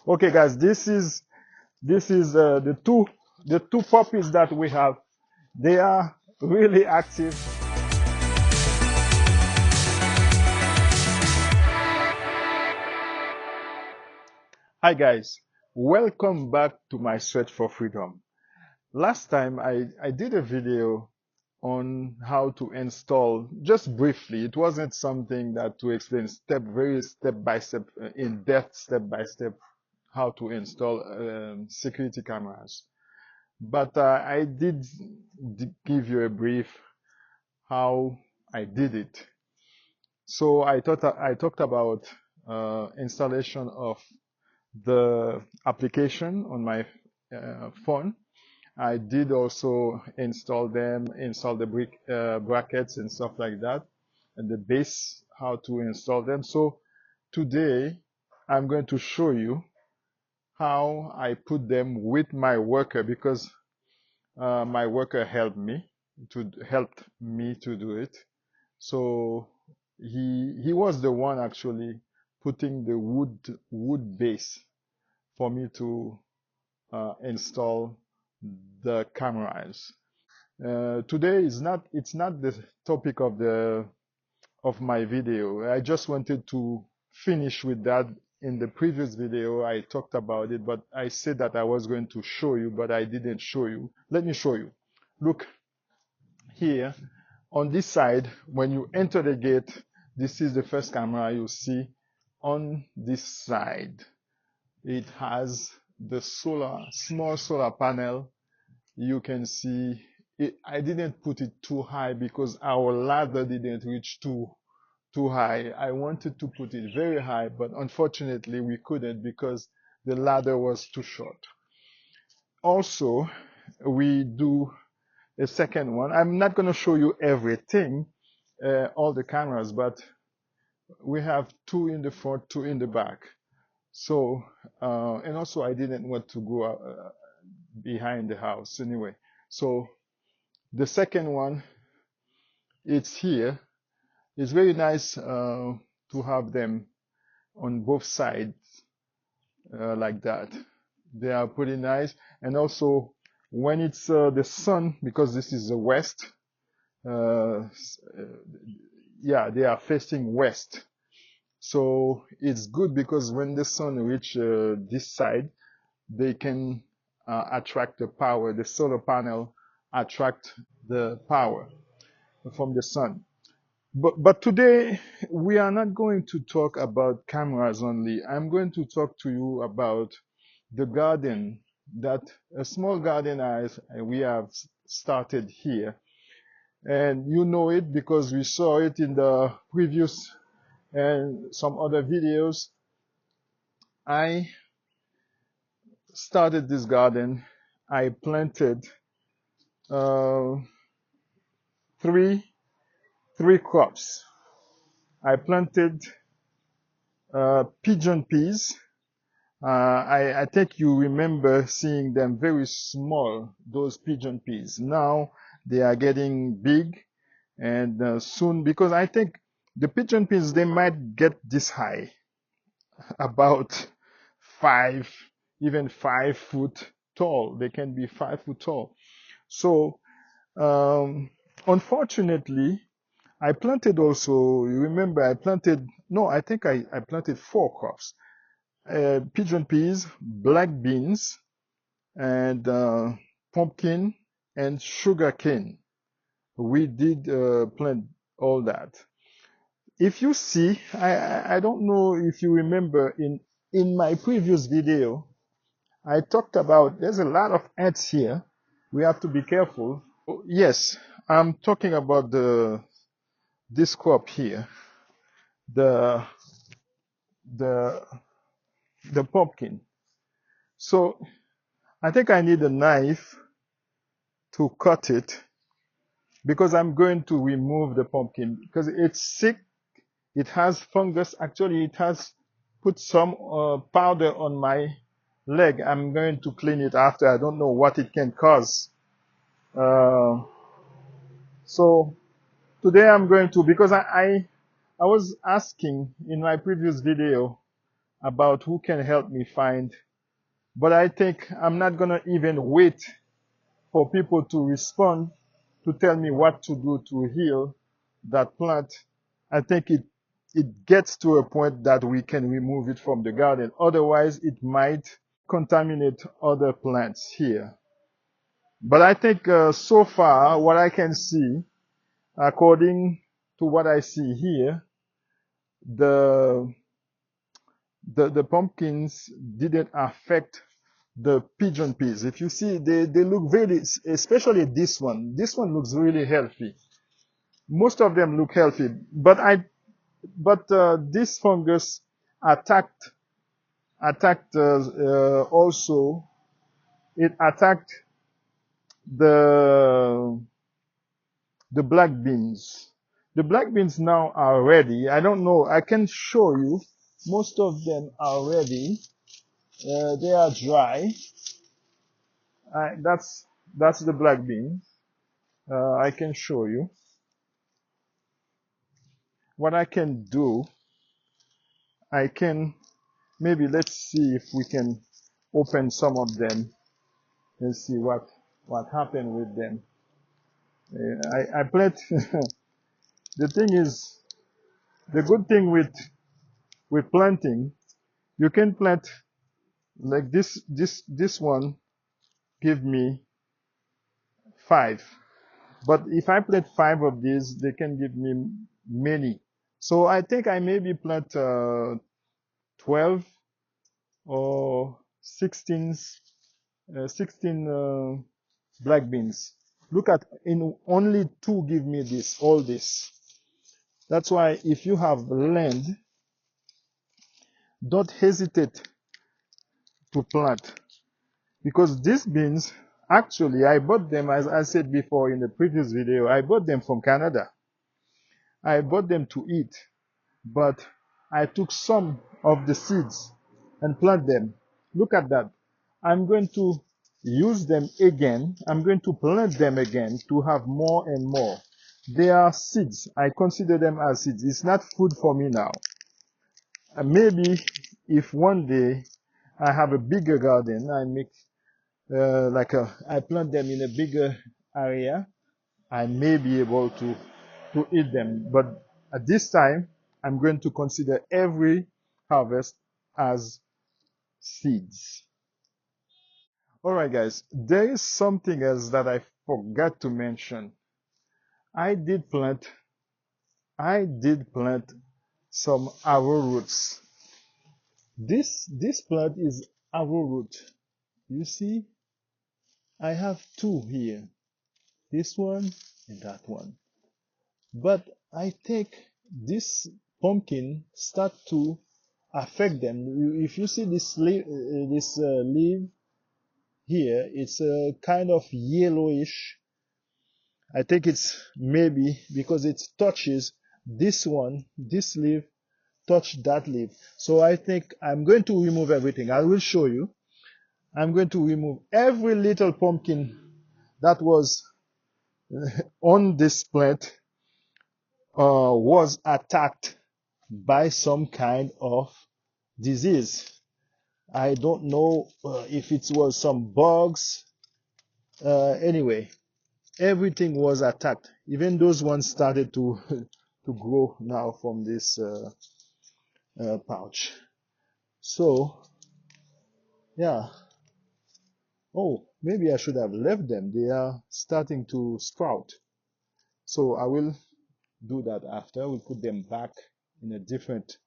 Okay, guys, this is the two puppies that we have. They are really active. Hi guys, welcome back to my search for freedom. Last time I did a video on how to install, just briefly. It wasn't something that to explain very step by step, in depth, step by step, how to install security cameras. But I did give you a brief how I did it. So I talked about installation of the application on my phone. I did also install the brackets and stuff like that, and the base, how to install them. So today I'm going to show you how I put them with my worker, because my worker helped me to do it. So he was the one actually putting the wood base for me to install the cameras. Today it's not the topic of my video. I just wanted to finish with that. In the previous video I talked about it, but I said that I was going to show you, but I didn't show you. Let me show you. Look here on this side. When you enter the gate, this is the first camera you see. On this side, it has the small solar panel. You can see it. I didn't put it too high because our ladder didn't reach too high. I wanted to put it very high, but unfortunately we couldn't because the ladder was too short. Also, we do a second one. I'm not going to show you everything, all the cameras, but we have two in the front, two in the back. So, and also I didn't want to go behind the house anyway. So the second one, it's here. It's very nice to have them on both sides like that. They are pretty nice. And also when it's the sun, because this is the west, yeah, they are facing west. So it's good because when the sun reach this side, they can attract the power. The solar panel attract the power from the sun. But today we are not going to talk about cameras only. I'm going to talk to you about the garden, that a small garden as we have started here. And you know it because we saw it in the previous and some other videos. I started this garden. I planted three crops. I planted pigeon peas. I think you remember seeing them very small, those pigeon peas. Now they are getting big, and soon, because I think the pigeon peas, they might get this high, about even 5 foot tall. They can be 5 foot tall. So, unfortunately, I planted also, you remember I planted, no, I think I planted 4 crops. Pigeon peas, black beans, and pumpkin and sugar cane. We did plant all that. If you see, I don't know if you remember in my previous video, I talked about there's a lot of ants here. We have to be careful. Yes, I'm talking about this crop here, the the the pumpkin. So I think I need a knife to cut it because I'm going to remove the pumpkin because it's sick. It has fungus. Actually, it has put some powder on my leg. I'm going to clean it after. I don't know what it can cause. So today I'm going to, because I was asking in my previous video about who can help me find. But I think I'm not gonna even wait for people to respond to tell me what to do to heal that plant. I think it gets to a point that we can remove it from the garden. Otherwise, it might contaminate other plants here. But I think so far, what I can see, according to what I see here, the the pumpkins didn't affect the pigeon peas. If you see, they look very, especially this one. This one looks really healthy. Most of them look healthy, but this fungus attacked also. It attacked the the black beans. The black beans now are ready. I don't know. I can show you. Most of them are ready. They are dry. That's the black bean. I can show you. What I can do, I can maybe let's see if we can open some of them and see what happened with them. I plant. The thing is, the good thing with planting, you can plant like this one give me 5. But if I plant 5 of these, they can give me many. So I think I maybe plant 12 or 16 black beans. Look at, in only 2 give me this, all this. That's why if you have land, don't hesitate to plant. Because these beans, actually, I bought them, as I said before in the previous video, I bought them from Canada. I bought them to eat, but I took some of the seeds and plant them. Look at that. I'm going to use them again. I'm going to plant them again to have more and more. They are seeds. I consider them as seeds. It's not food for me now. Maybe if one day I have a bigger garden, I make I plant them in a bigger area, I may be able to eat them. But at this time, I'm going to consider every harvest as seeds. All right, guys, there is something else that I forgot to mention. I did plant some arrowroots. This plant is arrowroot. You see, I have 2 here. This one and that one. But I think this pumpkin start to affect them. If you see this leaf here, it's a kind of yellowish. I think it's maybe because it touches this one, this leaf touch that leaf. So I think I'm going to remove everything. I will show you. I'm going to remove every little pumpkin that was on this plant was attacked by some kind of disease. I don't know if it was some bugs. Anyway, everything was attacked. Even those ones started to to grow now from this pouch. So, yeah. Oh, maybe I should have left them. They are starting to sprout. So I will do that after. We'll put them back in a different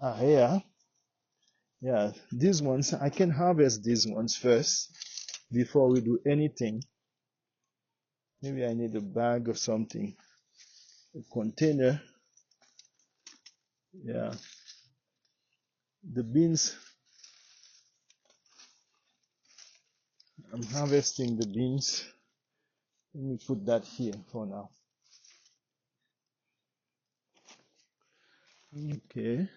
area. Yeah, these ones, I can harvest these ones first before we do anything. Maybe I need a bag or something, a container. Yeah, the beans, I'm harvesting the beans. Let me put that here for now. Okay.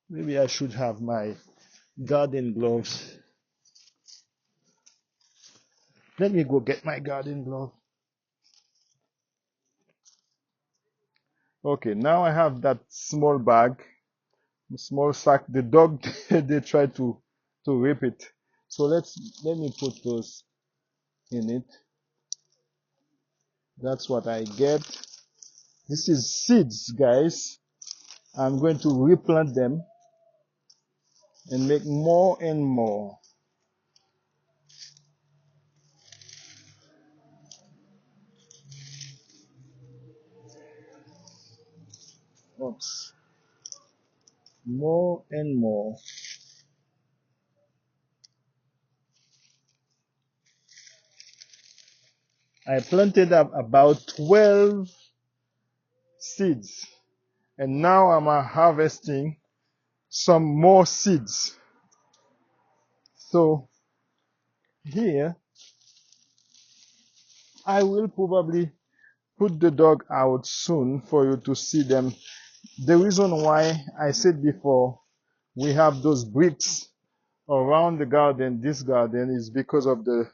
Maybe I should have my garden gloves. Let me go get my garden glove. Okay, now I have that small bag, small sack. The dog they try to rip it. So let me put those in it. That's what I get. This is seeds, guys. I'm going to replant them and make more and more. Oops. More and more. I planted up about 12 seeds, and now I'm harvesting some more seeds. So here I will probably put the dog out soon for you to see them. The reason why I said before we have those bricks around the garden, this garden, is because of the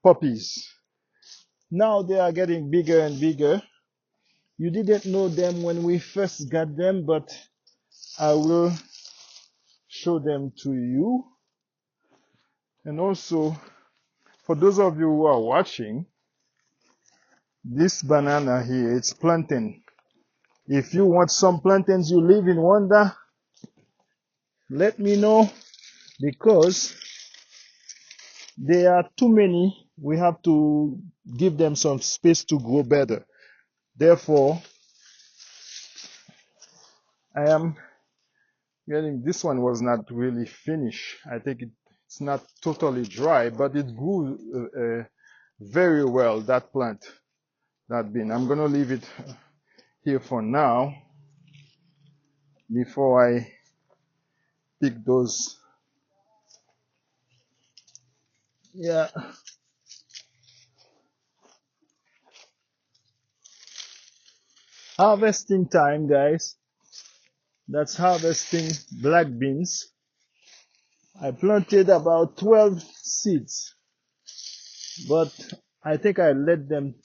puppies. Now they are getting bigger and bigger. You didn't know them when we first got them, but I will show them to you. And also, for those of you who are watching, this banana here, it's plantain. If you want some plantains, you live in Rwanda, let me know, because there are too many. We have to give them some space to grow better. Therefore, I am getting, this one was not really finished. I think it's not totally dry, but it grew very well, that plant, that bean. I'm going to leave it here for now before I pick those. Yeah. Harvesting time, guys. That's harvesting black beans. I planted about 12 seeds, but I think I let them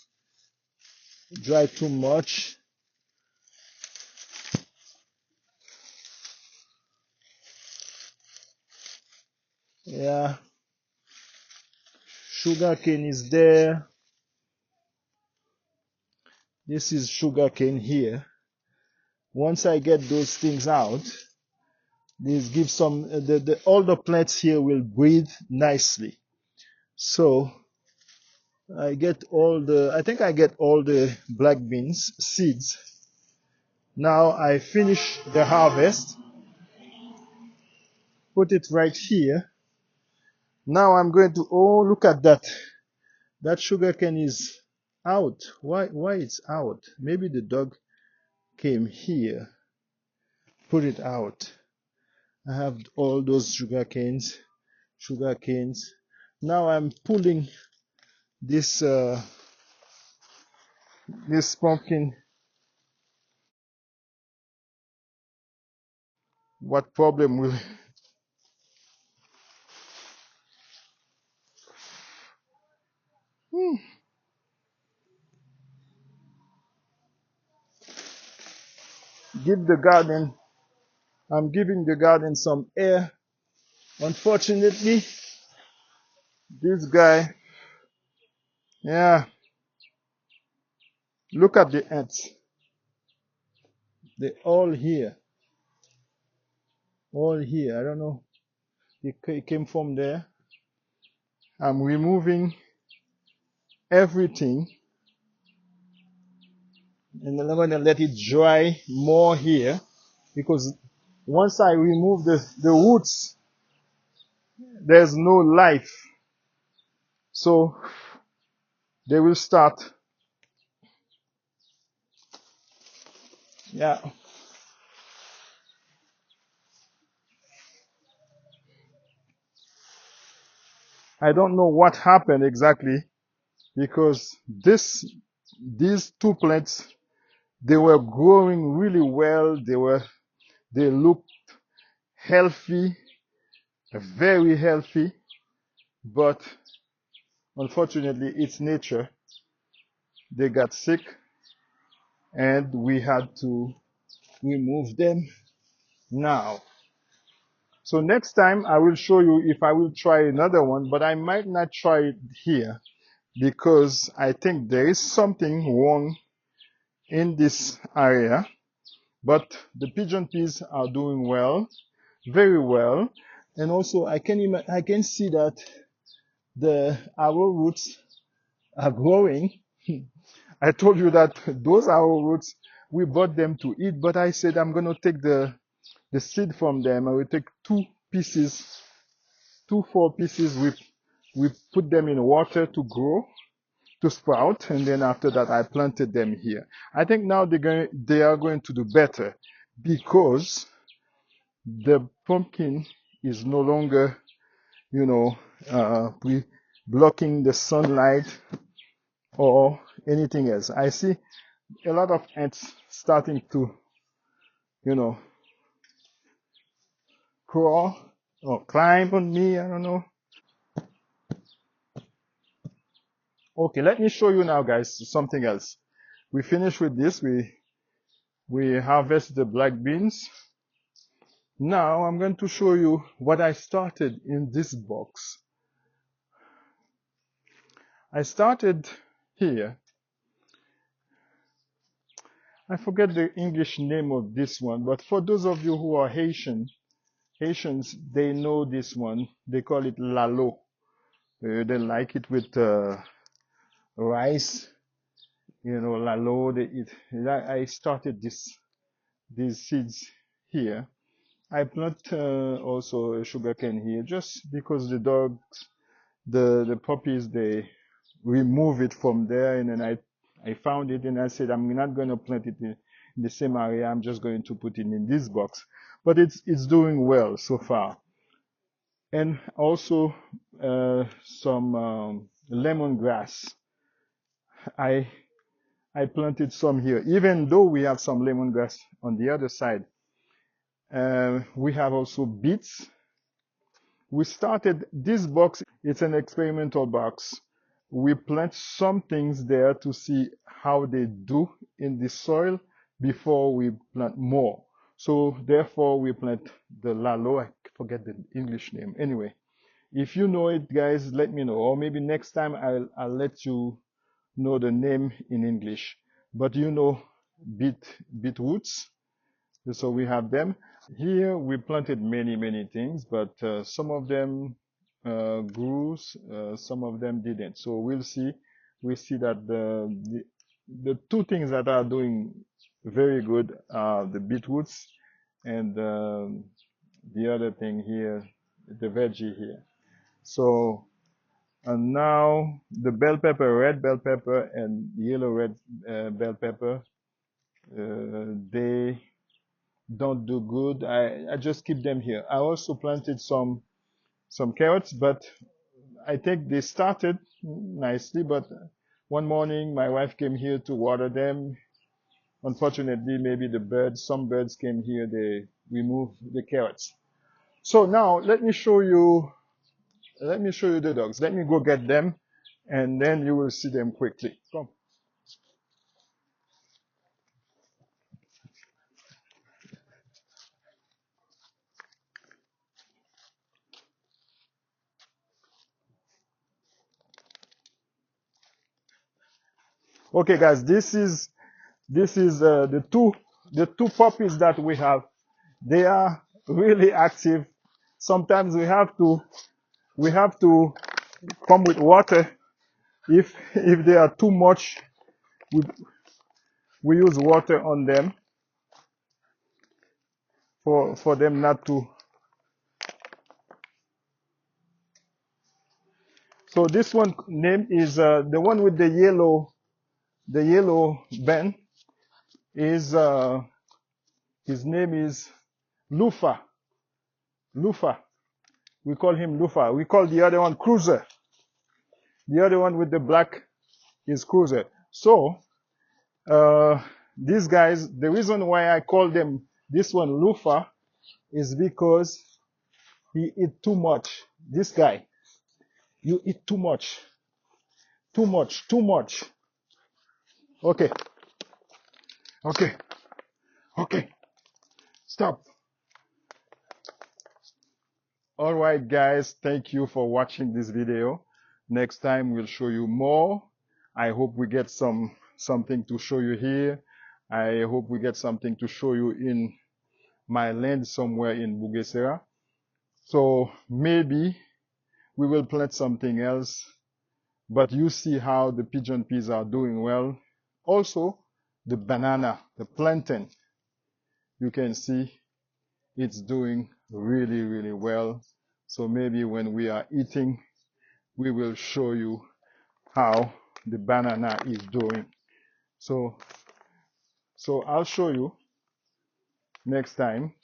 dry too much. Yeah. Sugarcane is there. This is sugarcane here. Once I get those things out, this gives some, all the plants here will breathe nicely. So I think I get all the black beans seeds. Now I finish the harvest, put it right here. Now I'm going to, oh, look at that. That sugarcane is out. Why it's out? Maybe the dog came here, put it out. I have all those sugarcanes. Now I'm pulling this this pumpkin. What problem will give the garden? I'm giving the garden some air. Unfortunately, this guy, yeah, look at the ants. They're all here. All here. I don't know. It came from there. I'm removing everything. And then I'm going to let it dry more here. Because once I remove the roots, there's no life. So they will start. Yeah. I don't know what happened exactly, because these two plants, they were growing really well. They looked healthy, very healthy, but unfortunately it's nature. They got sick and we had to remove them now. So next time I will show you if I will try another one, but I might not try it here because I think there is something wrong in this area. But the pigeon peas are doing well, very well. And also I can see that the arrow roots are growing. I told you that those arrow roots, we bought them to eat, but I said I'm going to take the seed from them. I will take 2 pieces, 4 pieces. We put them in water to grow, to sprout, and then after that I planted them here. I think now they are going to do better because the pumpkin is no longer, blocking the sunlight or anything else. I see a lot of ants starting to, you know, crawl or climb on me. I don't know. Okay, let me show you now, guys, something else. We finished with this. We harvest the black beans. Now I'm going to show you what I started in this box. I started here. I forget the English name of this one, but for those of you who are Haitians, they know this one. They call it lalo. They like it with rice. Lalo. They eat. I started these seeds here. I plant also a sugarcane here, just because the dogs, the puppies, they remove it from there, and then I found it and I said I'm not going to plant it in the same area. I'm just going to put it in this box, but it's doing well so far. And also some lemongrass. I planted some here, even though we have some lemongrass on the other side. We have also beets. We started this box. It's an experimental box. We plant some things there to see how they do in the soil before we plant more. So therefore we plant the lalo. I forget the English name. Anyway, if you know it, guys, let me know. Or maybe next time I'll let you know the name in English. But beetroots. So we have them. Here we planted many things, but some of them grew, some of them didn't. So we'll see. We see that the two things that are doing very good are the beetroots and the other thing here, the veggie here. So and now the bell pepper, red bell pepper and yellow red bell pepper, they don't do good. I just keep them here. I also planted some carrots, but I think they started nicely, but one morning my wife came here to water them. Unfortunately, maybe some birds came here, they removed the carrots. So now let me show you the dogs. Let me go get them and then you will see them quickly. Come. Okay, guys, this is the two puppies that we have. They are really active. Sometimes we have to come with water. If they are too much, we use water on them for them not to. So this one name is the one with the yellow band is his name is Lufa. Lufa. We call him Lufa. We call the other one Cruiser. The other one with the black is Cruiser. So these guys, the reason why I call them this one Lufa is because he eat too much. This guy, you eat too much. Too much. Okay. Okay, okay, stop. All right, guys, thank you for watching this video. Next time we'll show you more. I hope we get something to show you here. I hope we get something to show you in my land somewhere in Bugesera. So maybe we will plant something else, but you see how the pigeon peas are doing well. Also, the banana, the plantain, you can see it's doing really, really well. So maybe when we are eating, we will show you how the banana is doing. So I'll show you next time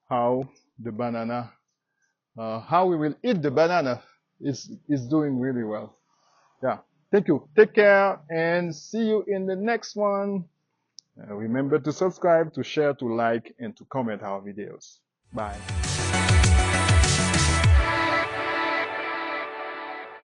how the banana, how we will eat the banana is doing really well. Yeah. Thank you. Take care and see you in the next one. Remember to subscribe, to share, to like, and to comment our videos. Bye.